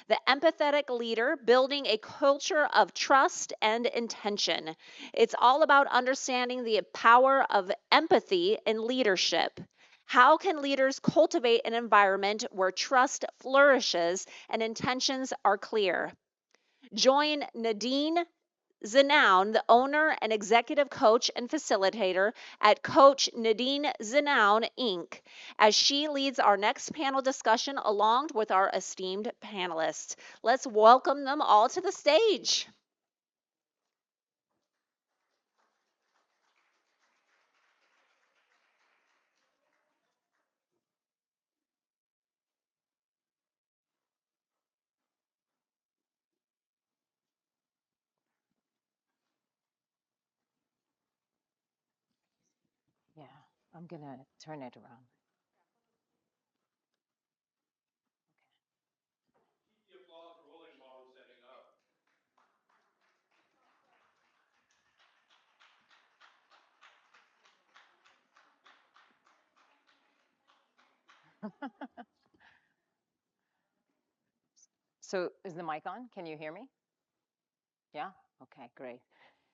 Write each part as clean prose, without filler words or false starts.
The Empathetic Leader, building a culture of trust and intention. It's all about understanding the power of empathy in leadership. How can leaders cultivate an environment where trust flourishes and intentions are clear? Join Nadine Zenoun, the owner and executive coach and facilitator at Coach Nadine Zenoun Inc., as she leads our next panel discussion along with our esteemed panelists. Let's welcome them all to the stage. Yeah, I'm gonna turn it around. So is the mic on? Can you hear me? Yeah? Okay, great.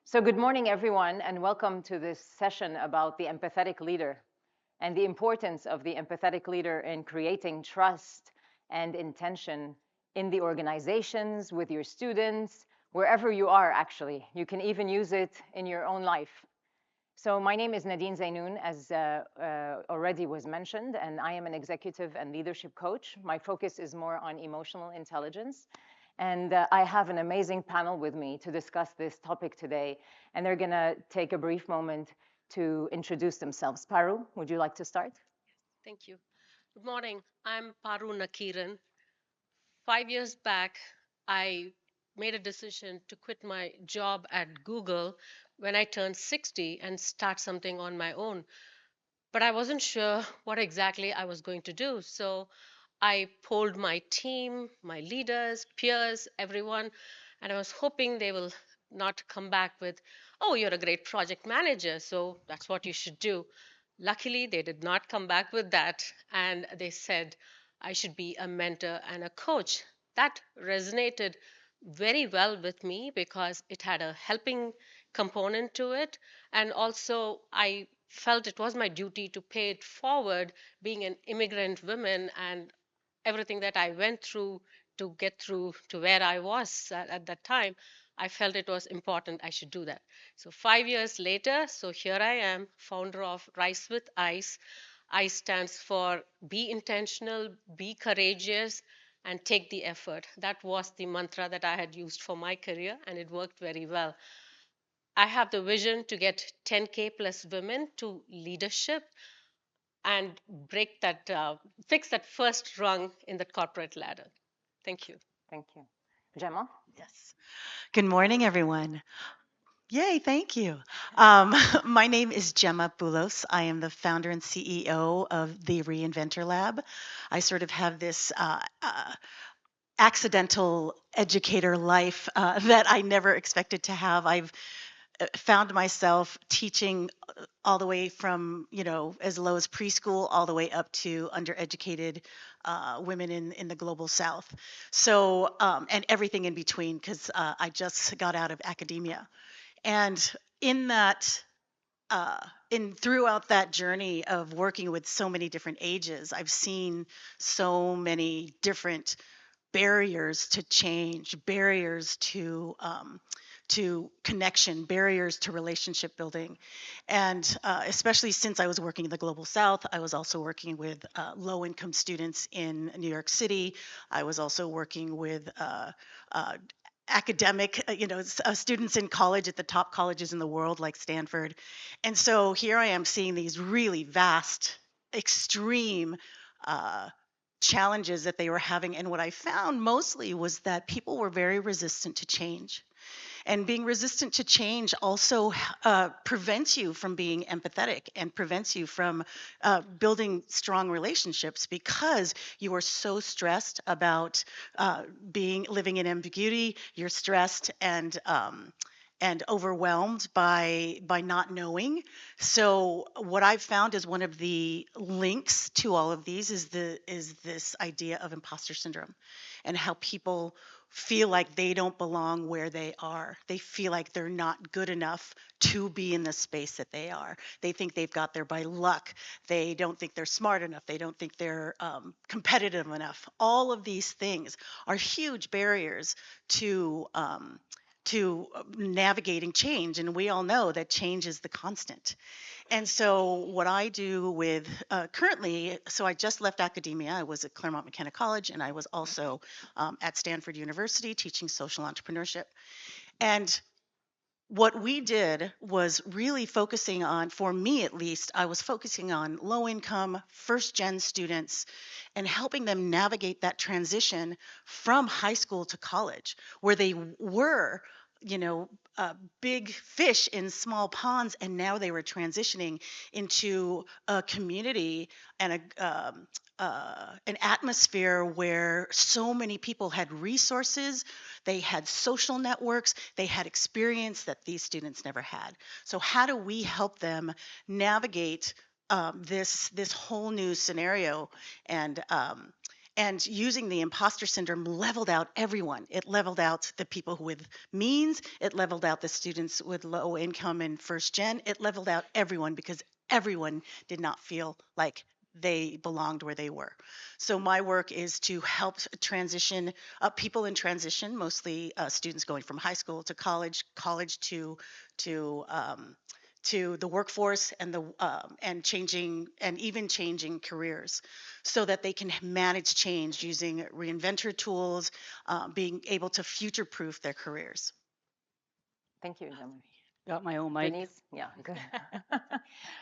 So good morning, everyone, and welcome to this session about the empathetic leader and the importance of the empathetic leader in creating trust and intention in the organizations, with your students, wherever you are, actually. You can even use it in your own life. So my name is Nadine Zainoun, as already was mentioned, and I am an executive and leadership coach. My focus is more on emotional intelligence. And I have an amazing panel with me to discuss this topic today. And they're going to take a brief moment to introduce themselves. Paru, would you like to start? Thank you. Good morning. I'm Paru Nakiran. 5 years back, I made a decision to quit my job at Google when I turned 60 and start something on my own. But I wasn't sure what exactly I was going to do. So I polled my team, my leaders, peers, everyone, and I was hoping they will not come back with, oh, you're a great project manager, so that's what you should do. Luckily, they did not come back with that, and they said I should be a mentor and a coach. That resonated very well with me because it had a helping component to it. And also, I felt it was my duty to pay it forward, being an immigrant woman and everything that I went through to get through to where I was at that time. I felt it was important I should do that. So 5 years later, so here I am, founder of Rise with Ice. ICE stands for be intentional, be courageous, and take the effort. That was the mantra that I had used for my career, and it worked very well. I have the vision to get 10K plus women to leadership and break that, fix that first rung in the corporate ladder. Thank you. Thank you. Gemma? Yes. Good morning, everyone. Yay, thank you. My name is Gemma Boulos. I am the founder and CEO of the Reinventor Lab. I sort of have this accidental educator life that I never expected to have. I've found myself teaching all the way from, as low as preschool all the way up to undereducated women in the global south. So, and everything in between, because I just got out of academia. And in that, in throughout that journey of working with so many different ages, I've seen so many different barriers to change, barriers to connection, barriers to relationship building. And especially since I was working in the global south, I was also working with low income students in New York City. I was also working with uh, academic, students in college at the top colleges in the world like Stanford. And so here I am seeing these really vast, extreme challenges that they were having. And what I found mostly was that people were very resistant to change. And being resistant to change also prevents you from being empathetic and prevents you from building strong relationships because you are so stressed about living in ambiguity. You're stressed and overwhelmed by not knowing. So what I've found is one of the links to all of these is this idea of imposter syndrome, and how people feel like they don't belong where they are. They feel like they're not good enough to be in the space that they are. They think they've got there by luck. They don't think they're smart enough. They don't think they're competitive enough. All of these things are huge barriers to navigating change, and we all know that change is the constant. And so what I do with currently, so I just left academia. I was at Claremont McKenna College, and I was also at Stanford University teaching social entrepreneurship. And what we did was really focusing on, for me at least, I was focusing on low income, first gen students and helping them navigate that transition from high school to college, where they were, you know, big fish in small ponds, and now they were transitioning into a community and an atmosphere where so many people had resources, they had social networks, they had experience that these students never had. So how do we help them navigate this whole new scenario? And using the imposter syndrome leveled out everyone. It leveled out the people with means. It leveled out the students with low income and first gen. It leveled out everyone, because everyone did not feel like they belonged where they were. So my work is to help transition people in transition, mostly students going from high school to college, college to the workforce, and and changing, and even changing careers, so that they can manage change using reinventor tools, being able to future-proof their careers. Thank you, Jean-Marie. Got my own mic. Denise? Yeah, good.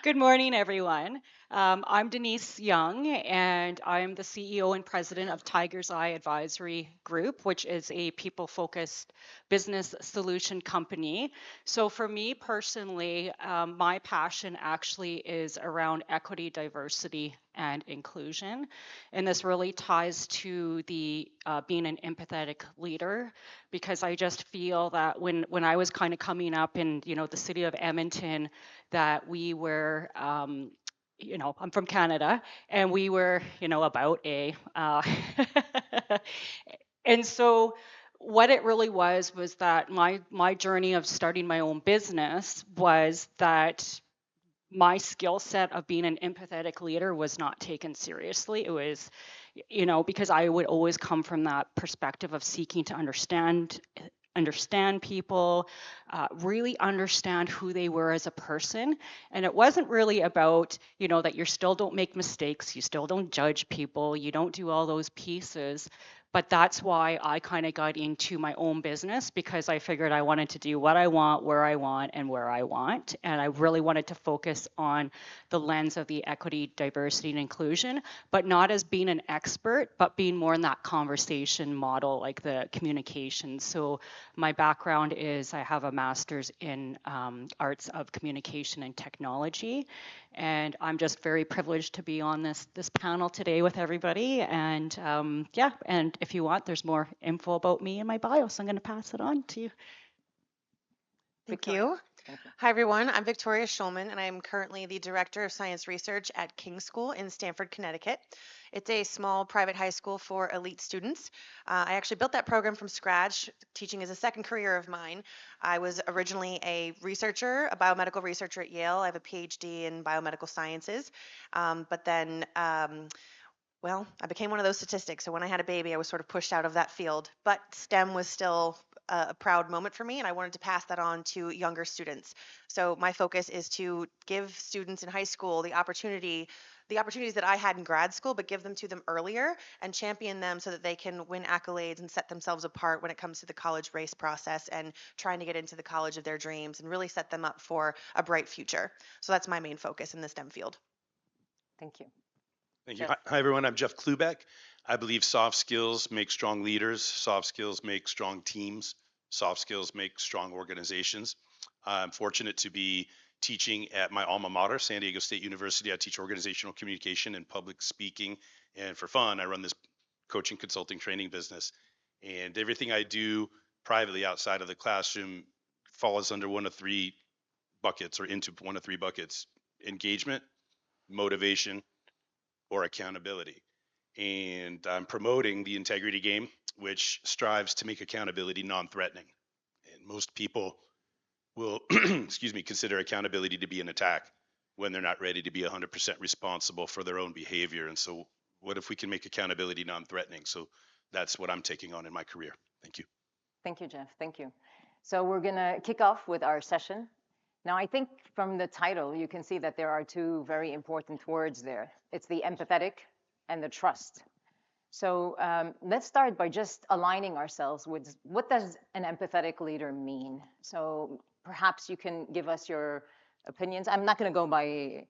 Good morning, everyone. I'm Denise Young, and I'm the CEO and president of Tiger's Eye Advisory Group, which is a people-focused business solution company. So for me personally, my passion actually is around equity, diversity, and inclusion. And this really ties to the being an empathetic leader, because I just feel that when I was kind of coming up in, the city of Edmonton, that we were, I'm from Canada, and we were, about and so what it really was that my journey of starting my own business was that my skill set of being an empathetic leader was not taken seriously. It was, because I would always come from that perspective of seeking to understand people, really understand who they were as a person. And it wasn't really about, that you still don't make mistakes, you still don't judge people, you don't do all those pieces. But that's why I kind of got into my own business, because I figured I wanted to do what I want, where I want, and where I want. And I really wanted to focus on the lens of the equity, diversity, and inclusion, but not as being an expert, but being more in that conversation model, like the communication. So my background is I have a master's in arts of communication and technology. And I'm just very privileged to be on this panel today with everybody. And and if you want, there's more info about me in my bio, so I'm going to pass it on to you. Thank you. Hi, everyone. I'm Victoria Schulman, and I'm currently the Director of Science Research at King School in Stamford, Connecticut. It's a small private high school for elite students. I actually built that program from scratch. Teaching is a second career of mine. I was originally a researcher, a biomedical researcher at Yale. I have a PhD in biomedical sciences. But then well, I became one of those statistics. So when I had a baby, I was sort of pushed out of that field. But STEM was still a proud moment for me, and I wanted to pass that on to younger students. So my focus is to give students in high school the opportunities that I had in grad school, but give them to them earlier and champion them so that they can win accolades and set themselves apart when it comes to the college race process and trying to get into the college of their dreams, and really set them up for a bright future. So that's my main focus in the STEM field. Thank you. Thank you. Jeff. Hi, everyone. I'm Jeff Klubeck. I believe soft skills make strong leaders. Soft skills make strong teams. Soft skills make strong organizations. I'm fortunate to be teaching at my alma mater, San Diego State University. I teach organizational communication and public speaking. And for fun, I run this coaching, consulting, training business. And everything I do privately outside of the classroom falls under one of three buckets or into one of three buckets: engagement, motivation, or accountability. And I'm promoting the integrity game, which strives to make accountability non-threatening. And most people will, excuse me, consider accountability to be an attack when they're not ready to be 100% responsible for their own behavior. And so what if we can make accountability non-threatening? So that's what I'm taking on in my career. Thank you. Thank you, Jeff. Thank you. So we're going to kick off with our session. Now, I think from the title, you can see that there are two very important words there. It's the empathetic and the trust. So let's start by just aligning ourselves with what does an empathetic leader mean? So perhaps you can give us your opinions. I'm not going to go by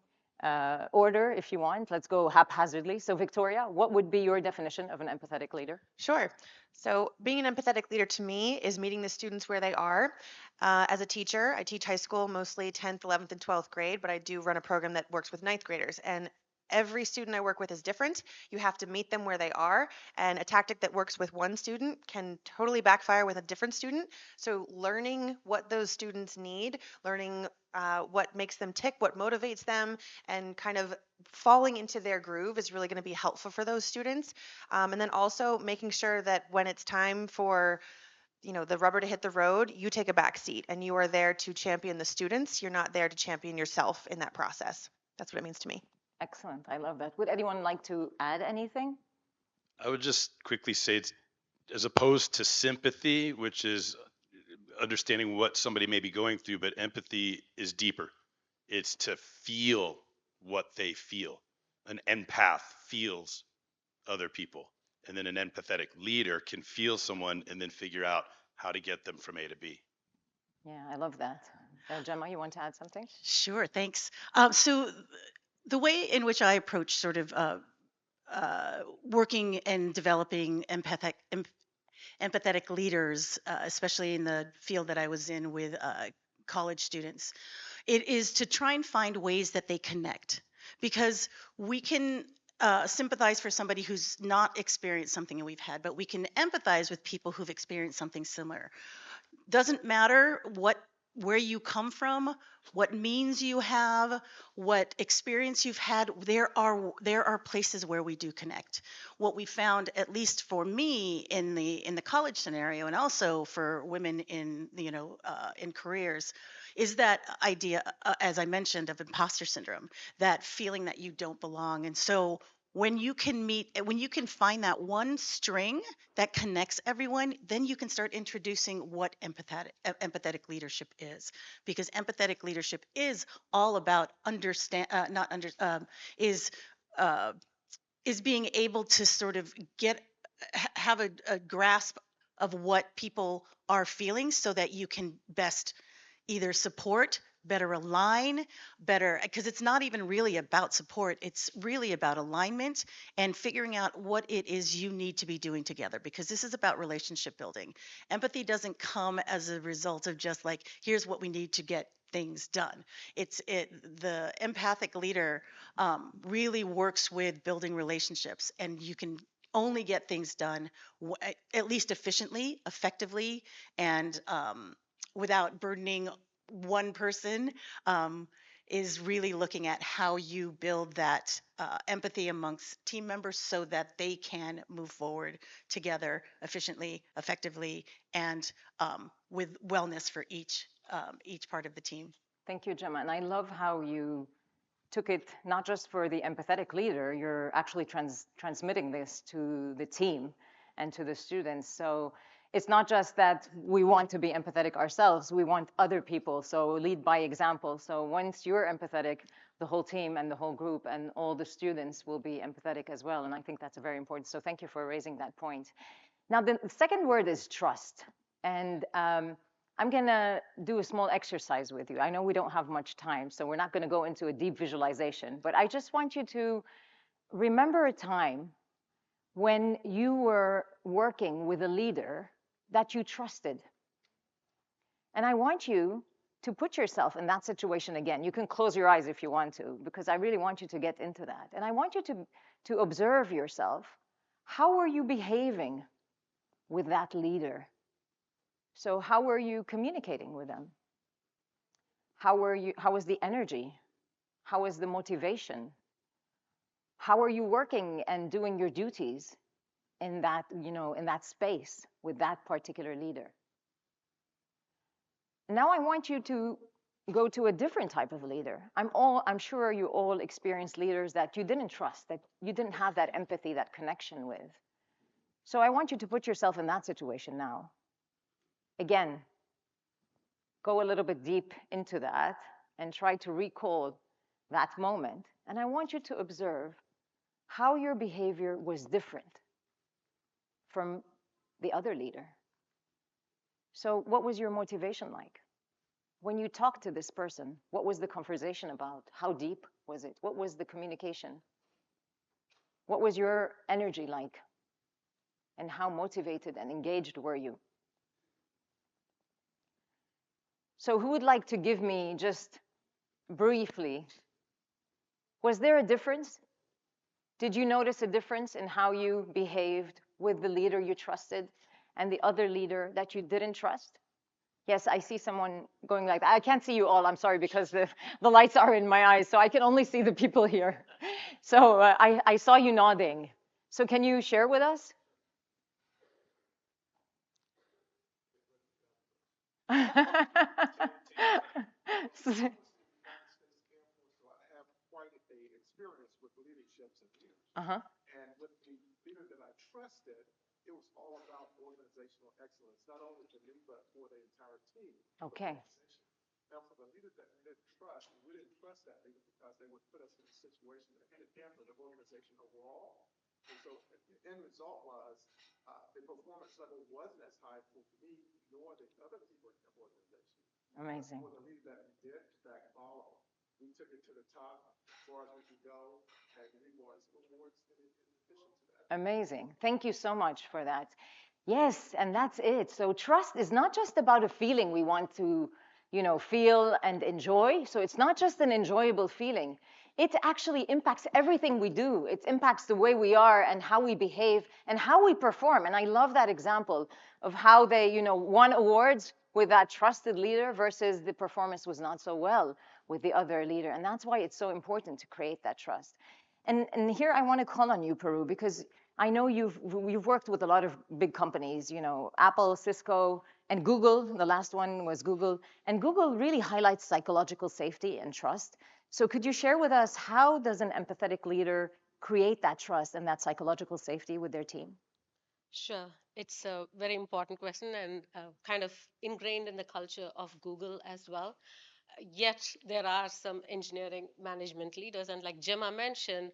order if you want. Let's go haphazardly. So Victoria, what would be your definition of an empathetic leader? Sure. So being an empathetic leader to me is meeting the students where they are. As a teacher, I teach high school, mostly 10th, 11th, and 12th grade, but I do run a program that works with ninth graders. And every student I work with is different. You have to meet them where they are. And a tactic that works with one student can totally backfire with a different student. So learning what those students need, learning what makes them tick, what motivates them, and kind of falling into their groove is really going to be helpful for those students. And then also making sure that when it's time for the rubber to hit the road, you take a back seat and you are there to champion the students. You're not there to champion yourself in that process. That's what it means to me. Excellent. I love that. Would anyone like to add anything? I would just quickly say it's as opposed to sympathy, which is understanding what somebody may be going through, but empathy is deeper. It's to feel what they feel. An empath feels other people, and then an empathetic leader can feel someone and then figure out how to get them from A to B. Yeah, I love that. Gemma, you want to add something? Sure, thanks. So the way in which I approach sort of working and developing empathetic leaders, especially in the field that I was in with college students, it is to try and find ways that they connect, because we can sympathize for somebody who's not experienced something that we've had, but we can empathize with people who've experienced something similar. Doesn't matter where you come from, what means you have, what experience you've had. There are places where we do connect. What we found, at least for me in the college scenario, and also for women in in careers, is that idea, as I mentioned, of imposter syndrome, that feeling that you don't belong. And so when you can find that one string that connects everyone, then you can start introducing what empathetic leadership is, because empathetic leadership is all about is being able to sort of have a grasp of what people are feeling, so that you can best either support, better align, because it's not even really about support. It's really about alignment and figuring out what it is you need to be doing together, because this is about relationship building. Empathy doesn't come as a result of just like, here's what we need to get things done. The empathic leader really works with building relationships, and you can only get things done at least efficiently, effectively, and without burdening one person, is really looking at how you build that empathy amongst team members so that they can move forward together efficiently, effectively, and with wellness for each part of the team. Thank you, Gemma. And I love how you took it not just for the empathetic leader, you're actually transmitting this to the team and to the students. So it's not just that we want to be empathetic ourselves, we want other people. So lead by example. So once you're empathetic, the whole team and the whole group and all the students will be empathetic as well. And I think that's very important. So thank you for raising that point. Now, the second word is trust. And I'm going to do a small exercise with you. I know we don't have much time, so we're not going to go into a deep visualization, but I just want you to remember a time when you were working with a leader that you trusted. And I want you to put yourself in that situation again. You can close your eyes if you want to, because I really want you to get into that. And I want you to observe yourself. How are you behaving with that leader? So how were you communicating with them? How was the energy? How was the motivation? How are you working and doing your duties in that, in that space with that particular leader? Now I want you to go to a different type of leader. I'm sure you all experienced leaders that you didn't trust, that you didn't have that empathy, that connection with. So I want you to put yourself in that situation now. Again, go a little bit deep into that and try to recall that moment. And I want you to observe how your behavior was different from the other leader. So what was your motivation like? When you talked to this person, what was the conversation about? How deep was it? What was the communication? What was your energy like? And how motivated and engaged were you? So who would like to give me just briefly, was there a difference? Did you notice a difference in how you behaved with the leader you trusted and the other leader that you didn't trust? Yes, I see someone going like that. I can't see you all, I'm sorry, because the lights are in my eyes, so I can only see the people here. So I saw you nodding. So can you share with us? Uh-huh. And with the leader that I trusted, it was all about organizational excellence, not only for me, but for the entire team. Okay. Now, for the leader that we didn't trust that leader because they would put us in a situation that could hamper the organization overall. And so the end result was the performance level wasn't as high for me nor the other people in the organization. Amazing. For the leader that we did, in fact, follow, we took it to the top as far as we could go, and we won some awards in addition to that. Amazing. Thank you so much for that. Yes, and that's it. So trust is not just about a feeling we want to, feel and enjoy. So it's not just an enjoyable feeling. It actually impacts everything we do. It impacts the way we are and how we behave and how we perform. And I love that example of how they, won awards with that trusted leader versus the performance was not so well with the other leader. And that's why it's so important to create that trust. And here I want to call on you, Peru, because I know you've worked with a lot of big companies, Apple, Cisco, and Google. The last one was Google. And Google really highlights psychological safety and trust. So could you share with us, how does an empathetic leader create that trust and that psychological safety with their team? Sure. It's a very important question and kind of ingrained in the culture of Google as well. Yet there are some engineering management leaders, and like Gemma mentioned,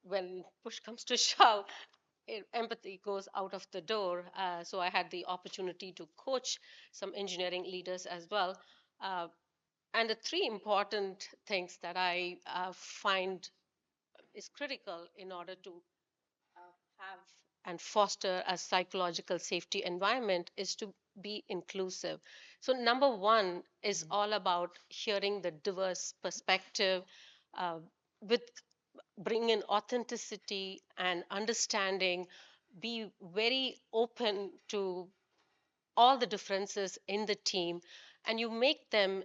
when push comes to shove, empathy goes out of the door. So I had the opportunity to coach some engineering leaders as well. Uh, and the three important things that I find is critical in order to have and foster a psychological safety environment is to be inclusive. So number one is all about hearing the diverse perspective, uh, with bring in authenticity and understanding, be very open to all the differences in the team, and you make them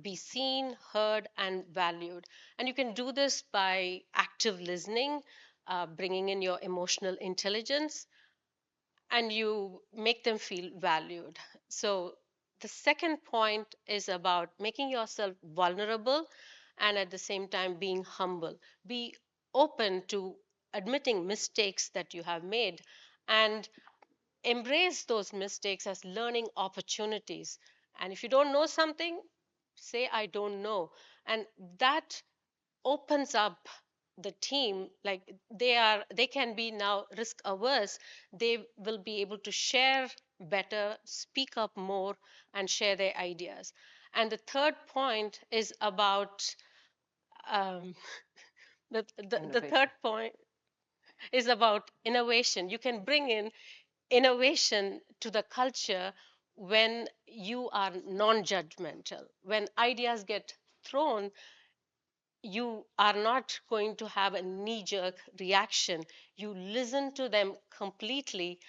be seen, heard, and valued. And you can do this by active listening, bringing in your emotional intelligence, and you make them feel valued. So the second point is about making yourself vulnerable and at the same time being humble. Be open to admitting mistakes that you have made and embrace those mistakes as learning opportunities. And if you don't know something, say, I don't know. And that opens up the team. Like they can be now risk averse. They will be able to share better, speak up more, and share their ideas. And the third point is about um, the third point is about innovation. You can bring in innovation to the culture when you are non-judgmental. When ideas get thrown, you are not going to have a knee-jerk reaction. You listen to them completely.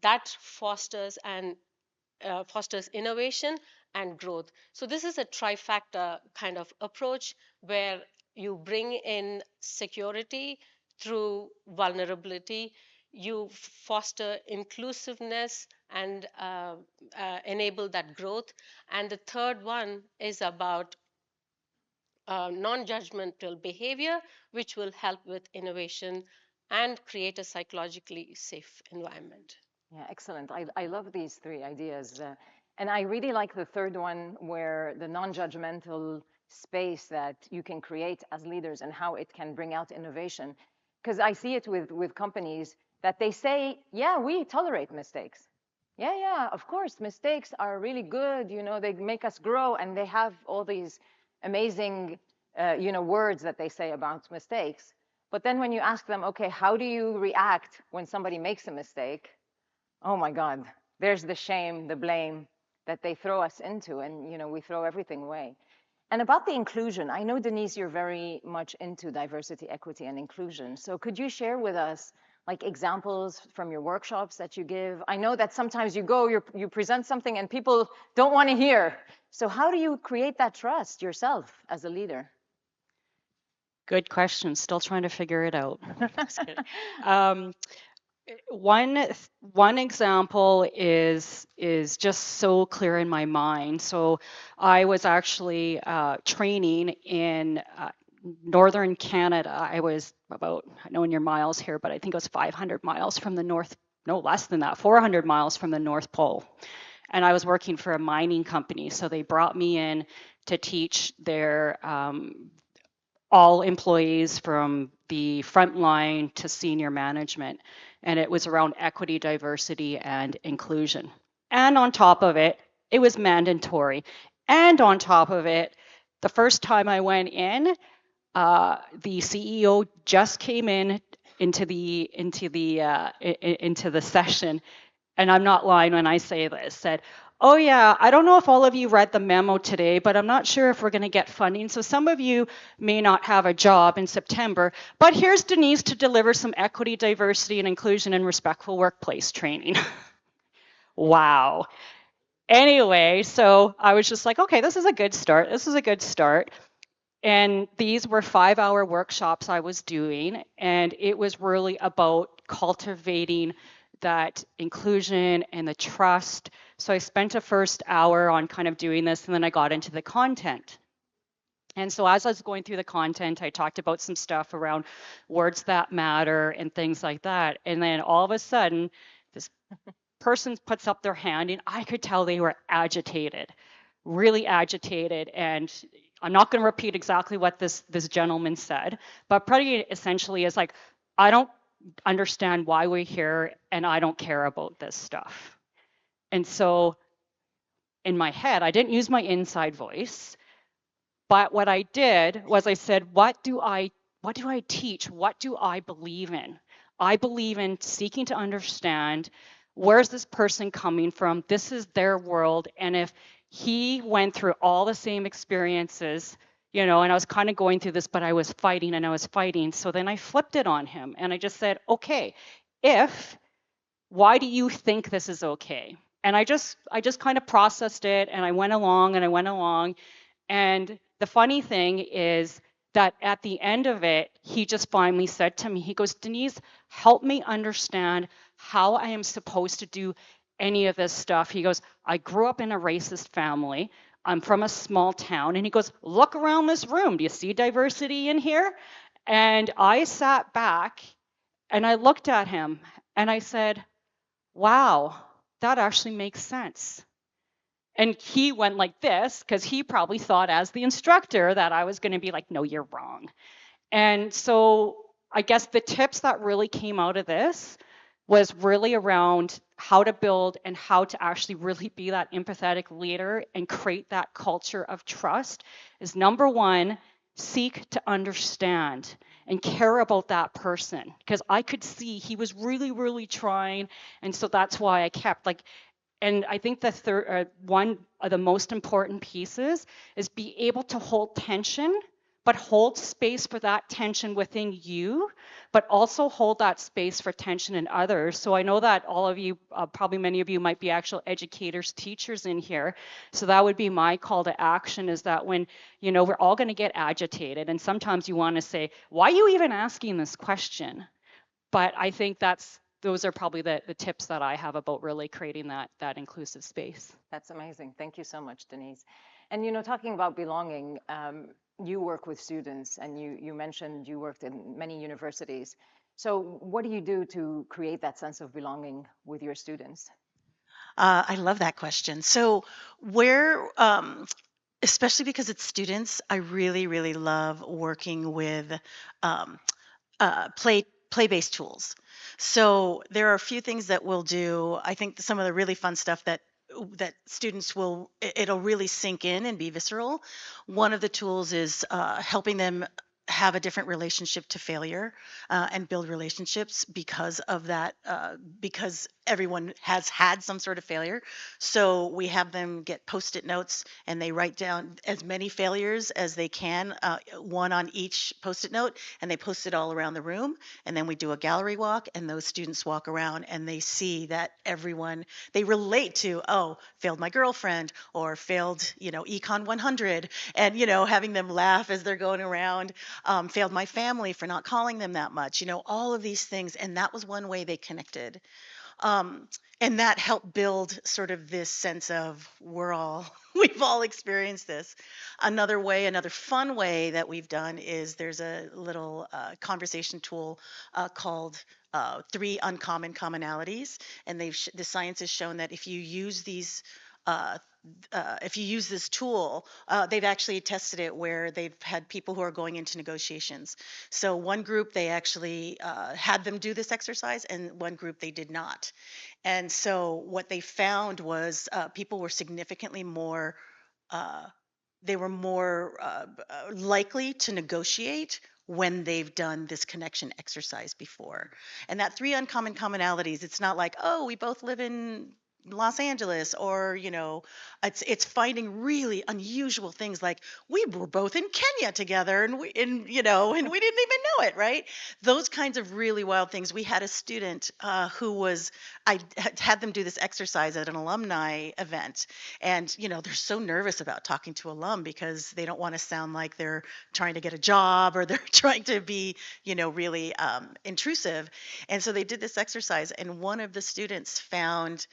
That fosters an fosters innovation and growth. So this is a trifecta kind of approach where you bring in security through vulnerability, you foster inclusiveness and enable that growth. And the third one is about non-judgmental behavior, which will help with innovation and create a psychologically safe environment. Yeah, excellent. I love these three ideas. And I really like the third one, where the non-judgmental space that you can create as leaders and how it can bring out innovation. Because I see it with companies that they say, yeah, we tolerate mistakes. Yeah, of course, mistakes are really good. You know, they make us grow, and they have all these amazing, words that they say about mistakes. But then when you ask them, okay, how do you react when somebody makes a mistake? Oh my God, there's the shame, the blame that they throw us into, and we throw everything away. And about the inclusion, I know, Denise, you're very much into diversity, equity, and inclusion. So could you share with us like examples from your workshops that you give? I know that sometimes you present something and people don't want to hear. So how do you create that trust yourself as a leader? Good question. Still trying to figure it out. um, one example is just so clear in my mind. So I was actually training in northern Canada. I was about, I know in your miles here, but I think it was 500 miles from the north, no less than that, 400 miles from the North Pole. And I was working for a mining company. So they brought me in to teach their all employees from the front line to senior management. And it was around equity, diversity, and inclusion. And on top of it, it was mandatory. And on top of it, the first time I went in, the CEO just came into the session, and I'm not lying when I say this, said, oh yeah, I don't know if all of you read the memo today, but I'm not sure if we're going to get funding. So some of you may not have a job in September, but here's Denise to deliver some equity, diversity, and inclusion and respectful workplace training. Wow. Anyway, so I was just like, okay, this is a good start. This is a good start. And these were 5-hour workshops I was doing, and it was really about cultivating that inclusion and the trust. So I spent a first hour on kind of doing this, and then I got into the content. And so as I was going through the content, I talked about some stuff around words that matter and things like that. And then all of a sudden, this person puts up their hand, and I could tell they were agitated, really agitated. And I'm not going to repeat exactly what this gentleman said, but pretty essentially is like, I don't understand why we're here, and I don't care about this stuff. And so in my head, I didn't use my inside voice, but what I did was I said, what do I teach? What do I believe in? I believe in seeking to understand, where's this person coming from? This is their world. And if he went through all the same experiences, and I was kind of going through this, but I was fighting and I was fighting. So then I flipped it on him and I just said, okay, why do you think this is okay? And I just kind of processed it, and I went along and I went along. And the funny thing is that at the end of it, he just finally said to me, he goes, Denise, help me understand how I am supposed to do any of this stuff. He goes, I grew up in a racist family. I'm from a small town. And he goes, look around this room. Do you see diversity in here? And I sat back and I looked at him and I said, wow, that actually makes sense. And he went like this because he probably thought, as the instructor, that I was going to be like, no, you're wrong. And so I guess the tips that really came out of this was really around how to build and how to actually really be that empathetic leader and create that culture of trust is, number one, seek to understand and care about that person, because I could see he was really, really trying. And so that's why I kept and I think the third one of the most important pieces is be able to hold tension, but hold space for that tension within you, but also hold that space for tension in others. So I know that all of you, probably many of you might be actual educators, teachers in here. So that would be my call to action, is that when, we're all going to get agitated, and sometimes you want to say, why are you even asking this question? But I think those are probably the tips that I have about really creating that inclusive space. That's amazing. Thank you so much, Denise. And talking about belonging, you work with students, and you mentioned you worked in many universities. So what do you do to create that sense of belonging with your students? I love that question. So, especially because it's students, I really, really love working with um, play-based tools. So there are a few things that we'll do. I think some of the really fun stuff that students it'll really sink in and be visceral. One of the tools is helping them have a different relationship to failure and build relationships because of that, because everyone has had some sort of failure. So we have them get post-it notes and they write down as many failures as they can, one on each post-it note, and they post it all around the room. And then we do a gallery walk, and those students walk around and they see that they relate to, oh, failed my girlfriend, or failed, Econ 100, and, having them laugh as they're going around, failed my family for not calling them that much, all of these things. And that was one way they connected. Um, and that helped build sort of this sense of we've all experienced this. Another fun way that we've done is there's a little conversation tool called Three Uncommon Commonalities. And the science has shown that uh, if you use this tool, they've actually tested it where they've had people who are going into negotiations. So one group, they actually had them do this exercise, and one group they did not. And so what they found was people were significantly more uh, they were more likely to negotiate when they've done this connection exercise before. And that three uncommon commonalities, it's not like, oh, we both live in Los Angeles, or it's finding really unusual things like we were both in Kenya together, and and we didn't even know it, right? Those kinds of really wild things. We had a student who was I had them do this exercise at an alumni event, and they're so nervous about talking to alum because they don't want to sound like they're trying to get a job, or they're trying to be really intrusive. And so they did this exercise, and one of the students found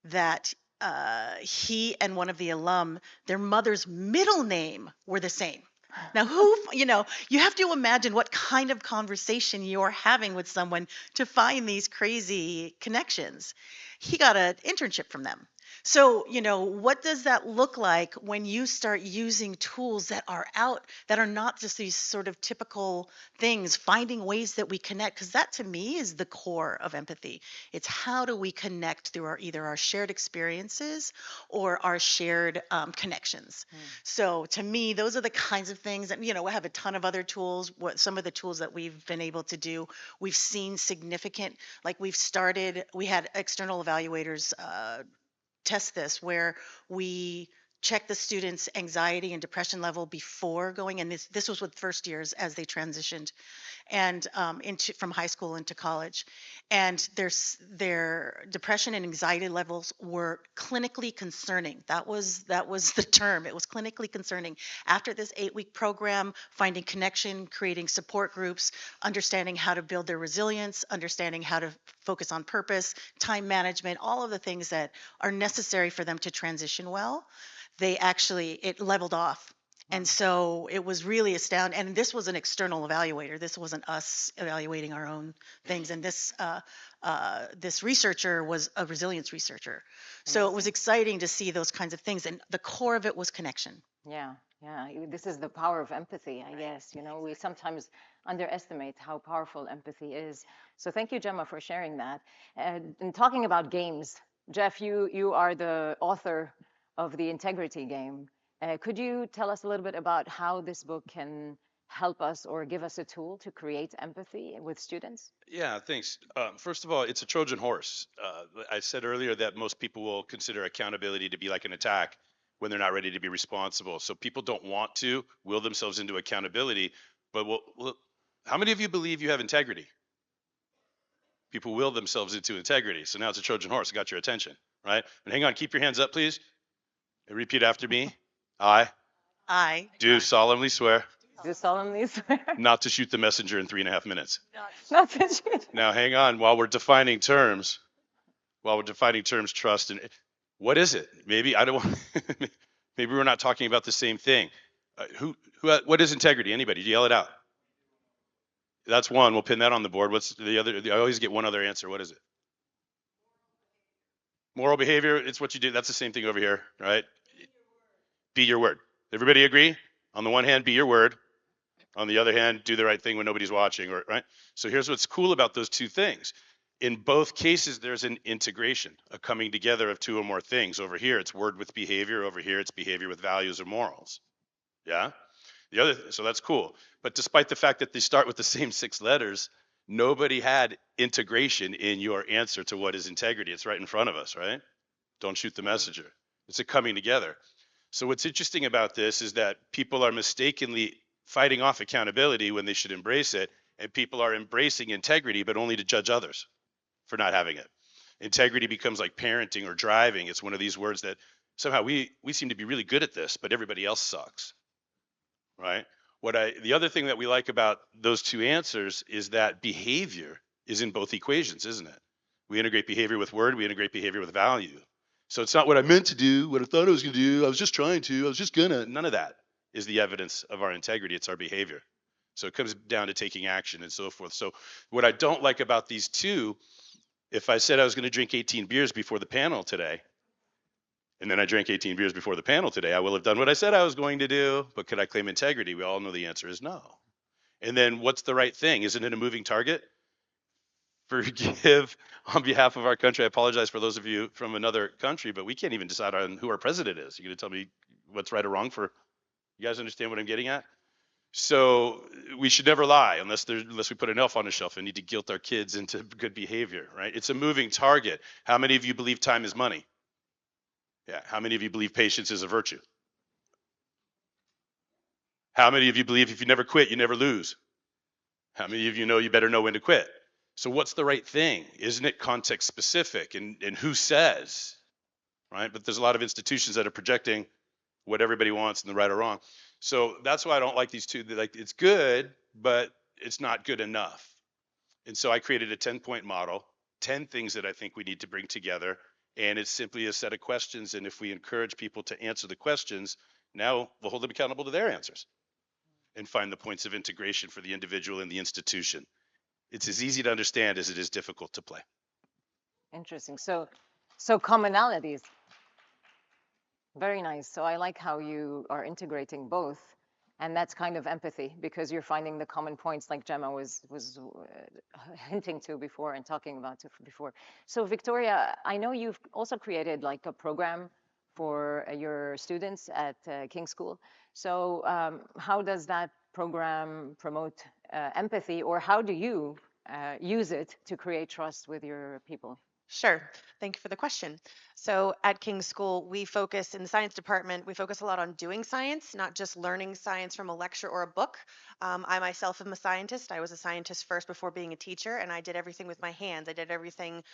that he and one of the alum, their mother's middle name were the same. Now, you have to imagine what kind of conversation you're having with someone to find these crazy connections. He got an internship from them. So, what does that look like when you start using tools that are not just these sort of typical things, finding ways that we connect? Because that to me is the core of empathy. It's how do we connect through either our shared experiences or our shared connections. So to me, those are the kinds of things that, we have a ton of other tools. Some of the tools that we've been able to do, we've seen significant, like we had external evaluators test this, where we check the students' anxiety and depression level before going, and this was with first years as they transitioned and from high school into college, and their depression and anxiety levels were clinically concerning. That was the term. It was clinically concerning. After this 8-week program, finding connection, creating support groups, understanding how to build their resilience, understanding how to focus on purpose, time management, all of the things that are necessary for them to transition well, it leveled off. And so it was really astounding. And this was an external evaluator. This wasn't us evaluating our own things. And this researcher was a resilience researcher. So it was exciting to see those kinds of things. And the core of it was connection. Yeah, this is the power of empathy, I guess. We sometimes underestimate how powerful empathy is. So thank you, Gemma, for sharing that. And talking about games, Jeff, you are the author of the Integrity Game. Could you tell us a little bit about how this book can help us or give us a tool to create empathy with students? Yeah, thanks. First of all, it's a Trojan horse. I said earlier that most people will consider accountability to be like an attack, when they're not ready to be responsible. So people don't want to will themselves into accountability. But how many of you believe you have integrity? People will themselves into integrity. So now it's a Trojan horse. Got your attention, right? And hang on, keep your hands up, please. And repeat after me. I do solemnly swear Do solemnly swear not to shoot the messenger in 3.5 minutes. not to cheat. Now hang on, while we're defining terms, trust and what is it? Maybe I don't want. Maybe we're not talking about the same thing. What is integrity? Anybody? Yell it out. That's one. We'll pin that on the board. What's the other? I always get one other answer. What is it? Moral behavior. It's what you do. That's the same thing over here, right? Be your word. Everybody agree? On the one hand, be your word. On the other hand, do the right thing when nobody's watching, right? So here's what's cool about those two things. In both cases, there's an integration, a coming together of two or more things. Over here, it's word with behavior. Over here, it's behavior with values or morals. Yeah? So that's cool. But despite the fact that they start with the same 6 letters, nobody had integration in your answer to what is integrity. It's right in front of us, right? Don't shoot the messenger. It's a coming together. So what's interesting about this is that people are mistakenly fighting off accountability when they should embrace it, and people are embracing integrity, but only to judge others for not having it. Integrity becomes like parenting or driving. It's one of these words that somehow we seem to be really good at this, but everybody else sucks, right? The other thing that we like about those two answers is that behavior is in both equations, isn't it? We integrate behavior with word, we integrate behavior with value. So it's not what I meant to do, what I thought I was going to do, I was just trying to, I was just gonna. None of that is the evidence of our integrity, it's our behavior. So it comes down to taking action and so forth. So what I don't like about these two, if I said I was going to drink 18 beers before the panel today, and then I drank 18 beers before the panel today, I will have done what I said I was going to do, but could I claim integrity? We all know the answer is no. And then what's the right thing? Isn't it a moving target? Forgive on behalf of our country. I apologize for those of you from another country, but we can't even decide on who our president is. You're going to tell me what's right or wrong for, you guys understand what I'm getting at? So we should never lie unless we put an elf on a shelf and need to guilt our kids into good behavior, right? It's a moving target. How many of you believe time is money? Yeah. How many of you believe patience is a virtue? How many of you believe if you never quit, you never lose? How many of you know you better know when to quit? So what's the right thing? Isn't it context specific? And who says, right? But there's a lot of institutions that are projecting what everybody wants in the right or wrong. So that's why I don't like these two. Like, it's good, but it's not good enough. And so I created a 10-point model, 10 things that I think we need to bring together. And it's simply a set of questions. And if we encourage people to answer the questions, now we'll hold them accountable to their answers and find the points of integration for the individual and the institution. It's as easy to understand as it is difficult to play. Interesting. So commonalities. Very nice. So I like how you are integrating both, and that's kind of empathy because you're finding the common points, like Gemma was hinting to before and talking about before. So Victoria, I know you've also created like a program for your students at King School. So how does that program promote empathy, or how do you use it to create trust with your people? Sure. Thank you for the question. So at King's School, we focus in the science department, we focus a lot on doing science, not just learning science from a lecture or a book. I myself am a scientist. I was a scientist first before being a teacher, and I did everything with my hands. I did everything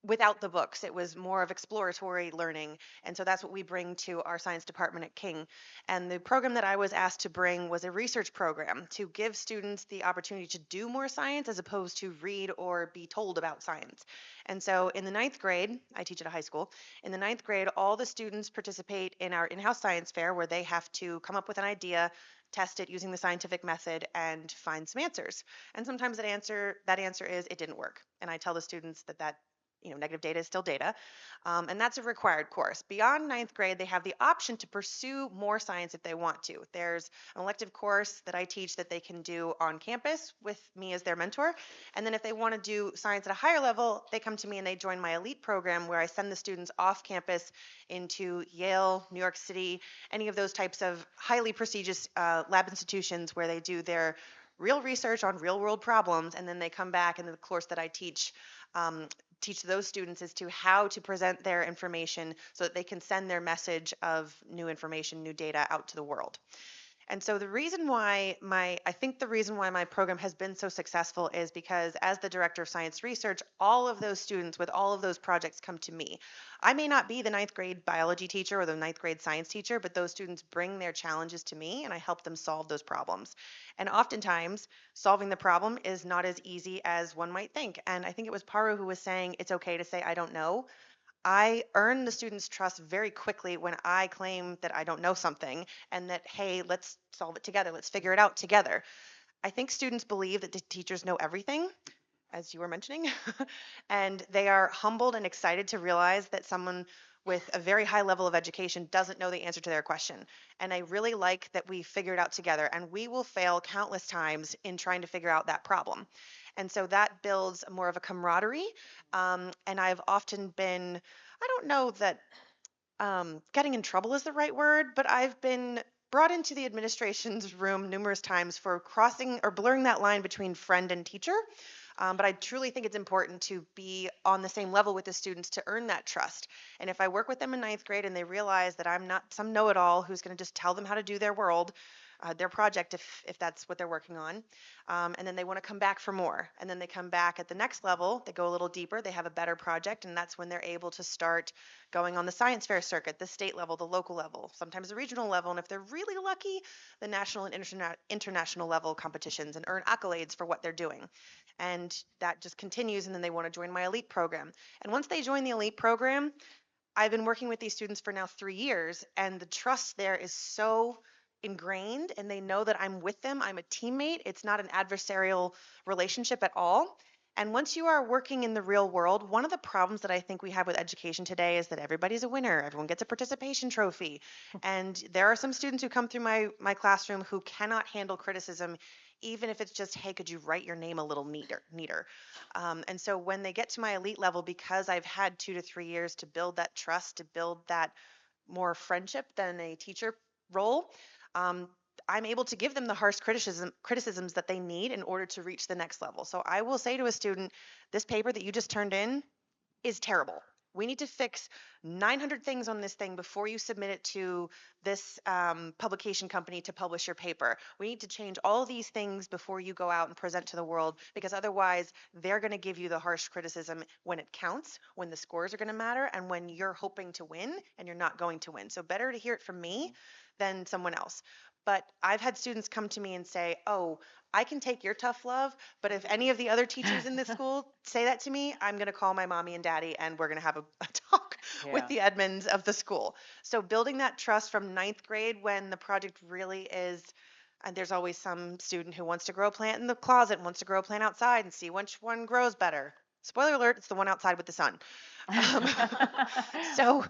without the books. It was more of exploratory learning. And so that's what we bring to our science department at King. And the program that I was asked to bring was a research program to give students the opportunity to do more science as opposed to read or be told about science. And so in the 9th grade, I teach at a high school, in the 9th grade, all the students participate in our in-house science fair where they have to come up with an idea, test it using the scientific method, and find some answers. And sometimes that answer is it didn't work. And I tell the students that negative data is still data. And that's a required course. Beyond 9th grade, they have the option to pursue more science if they want to. There's an elective course that I teach that they can do on campus with me as their mentor. And then if they want to do science at a higher level, they come to me and they join my elite program where I send the students off campus into Yale, New York City, any of those types of highly prestigious lab institutions where they do their real research on real world problems, and then they come back, and the course that I teach teach those students as to how to present their information so that they can send their message of new information, new data out to the world. And so I think the reason why my program has been so successful is because as the director of science research, all of those students with all of those projects come to me. I may not be the ninth grade biology teacher or the ninth grade science teacher, but those students bring their challenges to me and I help them solve those problems. And oftentimes, solving the problem is not as easy as one might think. And I think it was Paru who was saying it's okay to say, I don't know. I earn the students' trust very quickly when I claim that I don't know something and that, hey, let's solve it together, let's figure it out together. I think students believe that the teachers know everything, as you were mentioning, and they are humbled and excited to realize that someone with a very high level of education doesn't know the answer to their question. And I really like that we figure it out together, and we will fail countless times in trying to figure out that problem. And so that builds more of a camaraderie. And I've often been, I don't know that getting in trouble is the right word, but I've been brought into the administration's room numerous times for crossing or blurring that line between friend and teacher. But I truly think it's important to be on the same level with the students to earn that trust. And if I work with them in ninth grade and they realize that I'm not some know-it-all who's going to just tell them how to do their project, if that's what they're working on, and then they want to come back for more, and then they come back at the next level, they go a little deeper, they have a better project, and that's when they're able to start going on the science fair circuit, the state level, the local level, sometimes the regional level, and if they're really lucky, the national and international level competitions and earn accolades for what they're doing. And that just continues, and then they want to join my elite program. And once they join the elite program, I've been working with these students for now 3 years, and the trust there is so ingrained, and they know that I'm with them. I'm a teammate. It's not an adversarial relationship at all. And once you are working in the real world, one of the problems that I think we have with education today is that everybody's a winner. Everyone gets a participation trophy. And there are some students who come through my classroom who cannot handle criticism, even if it's just, hey, could you write your name a little neater? And so when they get to my elite level, because I've had 2 to 3 years to build that trust, to build that more friendship than a teacher role, um, I'm able to give them the harsh criticisms that they need in order to reach the next level. So I will say to a student, this paper that you just turned in is terrible. We need to fix 900 things on this thing before you submit it to this publication company to publish your paper. We need to change all these things before you go out and present to the world, because otherwise they're going to give you the harsh criticism when it counts, when the scores are going to matter, and when you're hoping to win and you're not going to win. So better to hear it from me than someone else. But I've had students come to me and say, oh, I can take your tough love, but if any of the other teachers in this school say that to me, I'm going to call my mommy and daddy and we're going to have a talk with the admins of the school. So building that trust from ninth grade when the project really is, and there's always some student who wants to grow a plant in the closet and wants to grow a plant outside and see which one grows better. Spoiler alert, it's the one outside with the sun. Um, so,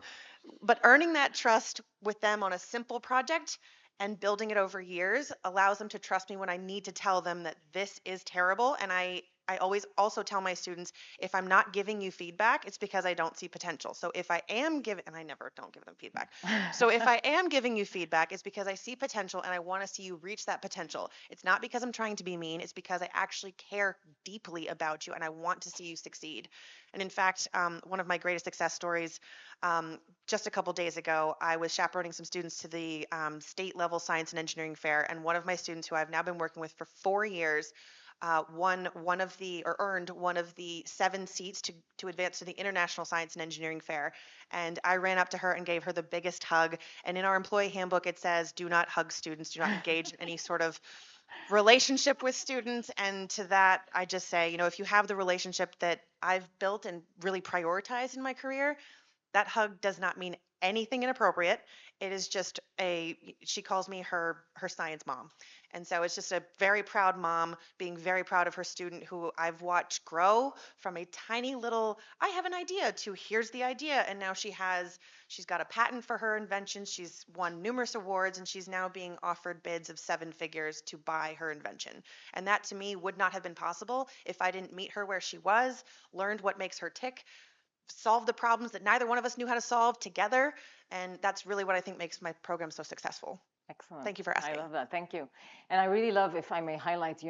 but earning that trust with them on a simple project and building it over years allows them to trust me when I need to tell them that this is terrible. And I always also tell my students, if I'm not giving you feedback, it's because I don't see potential. So if I am giving, and I never don't give them feedback. So if I am giving you feedback, it's because I see potential and I want to see you reach that potential. It's not because I'm trying to be mean. It's because I actually care deeply about you and I want to see you succeed. And in fact, one of my greatest success stories, just a couple days ago, I was chaperoning some students to the state level science and engineering fair, and one of my students who I've now been working with for 4 years earned one of the 7 seats to advance to the International Science and Engineering Fair. And I ran up to her and gave her the biggest hug. And in our employee handbook, it says, do not hug students, do not engage in any sort of relationship with students. And to that, I just say, if you have the relationship that I've built and really prioritized in my career, that hug does not mean anything inappropriate. It is just she calls me her science mom. And so it's just a very proud mom being very proud of her student who I've watched grow from a tiny little, I have an idea, to here's the idea. And now she's got a patent for her invention. She's won numerous awards and she's now being offered bids of 7 figures to buy her invention. And that to me would not have been possible if I didn't meet her where she was, learned what makes her tick, solve the problems that neither one of us knew how to solve together. And that's really what I think makes my program so successful. Excellent. Thank you for asking. I love that. Thank you. And I really love, if I may highlight,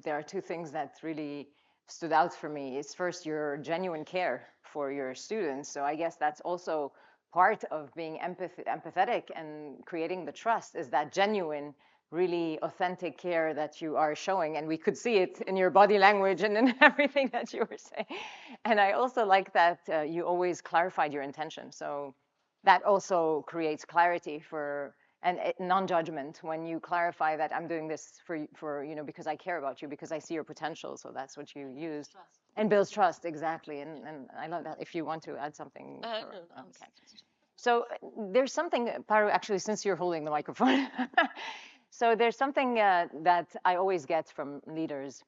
there are 2 things that really stood out for me is first your genuine care for your students. So I guess that's also part of being empathetic and creating the trust, is that genuine, really authentic care that you are showing. And we could see it in your body language and in everything that you were saying. And I also like that you always clarified your intention. So that also creates clarity for and non-judgment when you clarify that I'm doing this for because I care about you, because I see your potential. So that's what you use. Trust. And builds trust, exactly. And I love that. If you want to add something. No, Okay. So there's something, Paru, actually, since you're holding the microphone. So there's something that I always get from leaders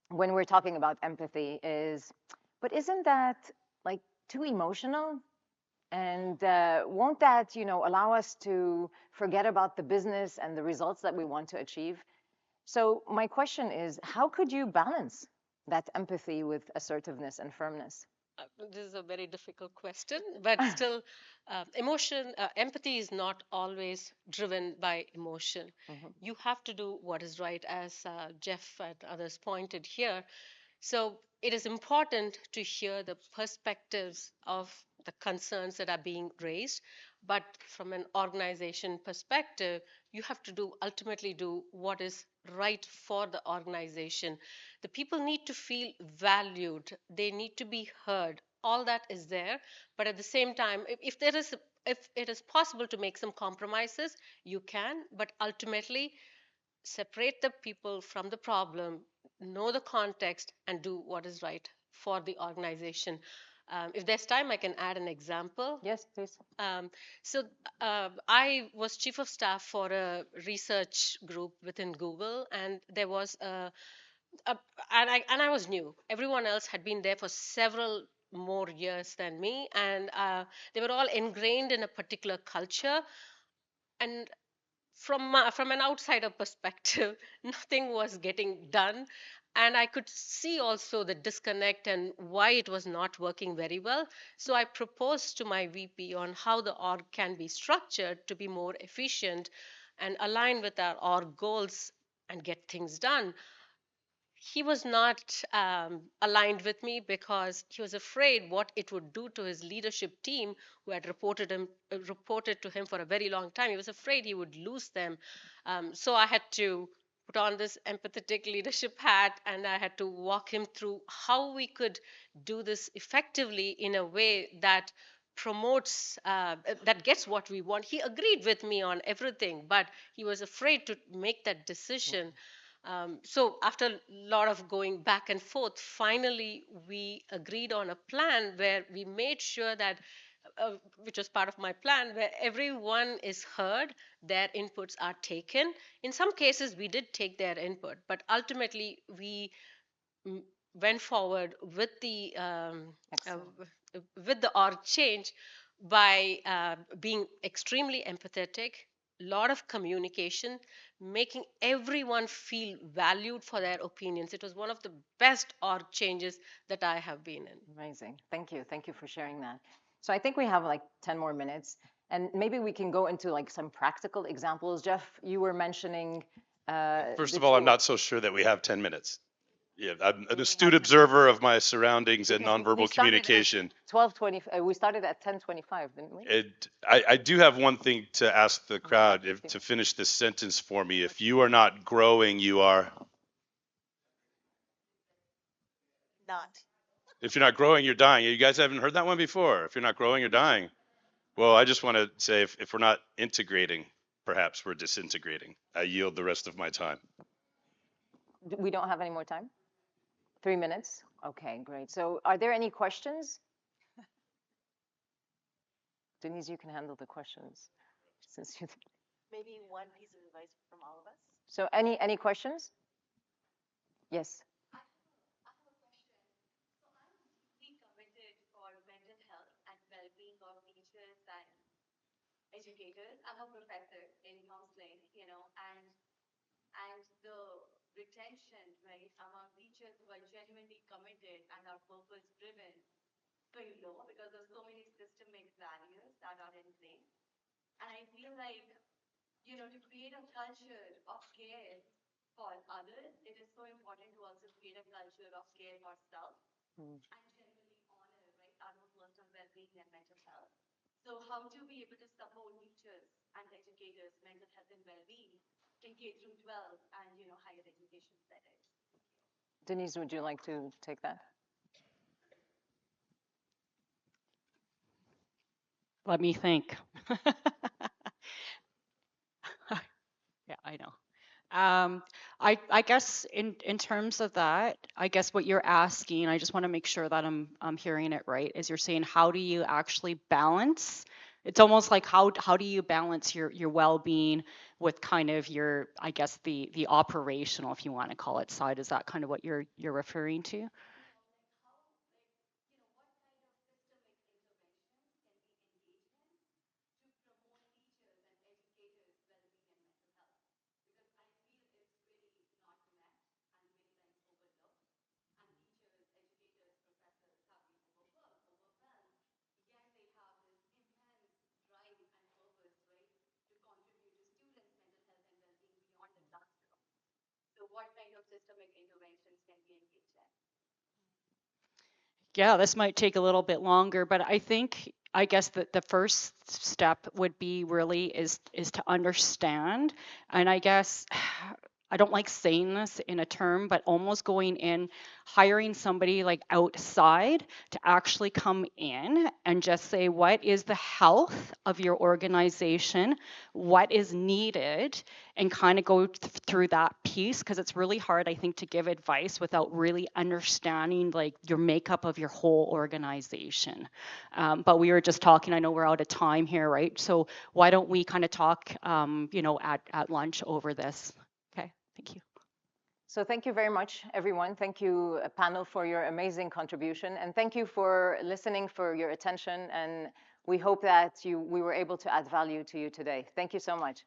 when we're talking about empathy is, but isn't that like too emotional? And won't that, allow us to forget about the business and the results that we want to achieve? So my question is, how could you balance that empathy with assertiveness and firmness? This is a very difficult question, but still, empathy is not always driven by emotion. You have to do what is right, as Jeff and others pointed here. So it is important to hear the perspectives of the concerns that are being raised, but from an organization perspective, you have to ultimately do what is right for the organization. The people need to feel valued, they need to be heard. All that is there, but at the same time, if it is possible to make some compromises, you can, but ultimately separate the people from the problem, know the context, and do what is right for the organization. If there's time, I can add an example. Yes, please. I was chief of staff for a research group within Google, and there was a and I was new. Everyone else had been there for several more years than me, and they were all ingrained in a particular culture. And from an outsider perspective, nothing was getting done, and I could see also the disconnect and why it was not working very well. So I proposed to my VP on how the org can be structured to be more efficient and align with our org goals and get things done. He was not aligned with me because he was afraid what it would do to his leadership team, who had reported to him for a very long time. He was afraid he would lose them. So I had to put on this empathetic leadership hat, and I had to walk him through how we could do this effectively in a way that promotes that gets what we want. He agreed with me on everything, but he was afraid to make that decision. So after a lot of going back and forth, finally we agreed on a plan where we made sure that, which was part of my plan, where everyone is heard, their inputs are taken. In some cases, we did take their input, but ultimately we went forward uh, with the org change by being extremely empathetic, lot of communication, making everyone feel valued for their opinions. It was one of the best org changes that I have been in. Amazing. Thank you. Thank you for sharing that. So I think we have like 10 more minutes, and maybe we can go into like some practical examples. Jeff, you were mentioning. First of all, I'm not so sure that we have 10 minutes. Yeah, I'm an astute observer of my surroundings and nonverbal communication. 12:20. We started at 10:25, didn't we? I do have one thing to ask the crowd to finish this sentence for me. If you are not growing, you are Not. If you're not growing, you're dying. You guys haven't heard that one before. If you're not growing, you're dying. Well, I just want to say if we're not integrating, perhaps we're disintegrating. I yield the rest of my time. We don't have any more time? 3 minutes? Okay, great. So are there any questions? Denise, you can handle the questions since you. Maybe one piece of advice from all of us. So any questions? Yes. Educators. I'm a professor in counseling, and the retention, right, among teachers who are genuinely committed and are purpose driven very low because there's so many systemic barriers that are in place. And I feel like, to create a culture of care for others, it is so important to also create a culture of care for self and generally honor, right, our own personal well-being and mental health. So how to be able to support teachers and educators' mental health and well-being in K through 12 and higher education settings. Denise, would you like to take that? Let me think. Yeah, I know. I guess in terms of that, I guess what you're asking, I just want to make sure that I'm hearing it right, is you're saying how do you actually balance? It's almost like how do you balance your well-being with kind of your, I guess the operational, if you want to call it, side. Is that kind of what you're referring to? So what kind of systemic interventions can be engaged in? Yeah, this might take a little bit longer, but I think I guess that the first step would be really is to understand. And I guess I don't like saying this in a term, but almost going in, hiring somebody like outside to actually come in and just say, what is the health of your organization? What is needed? And kind of go through that piece, because it's really hard, I think, to give advice without really understanding like your makeup of your whole organization. But we were just talking, I know we're out of time here, right? So why don't we kind of talk, at lunch over this? Okay, thank you. So thank you very much, everyone. Thank you, panel, for your amazing contribution. And thank you for listening, for your attention. And we hope that we were able to add value to you today. Thank you so much.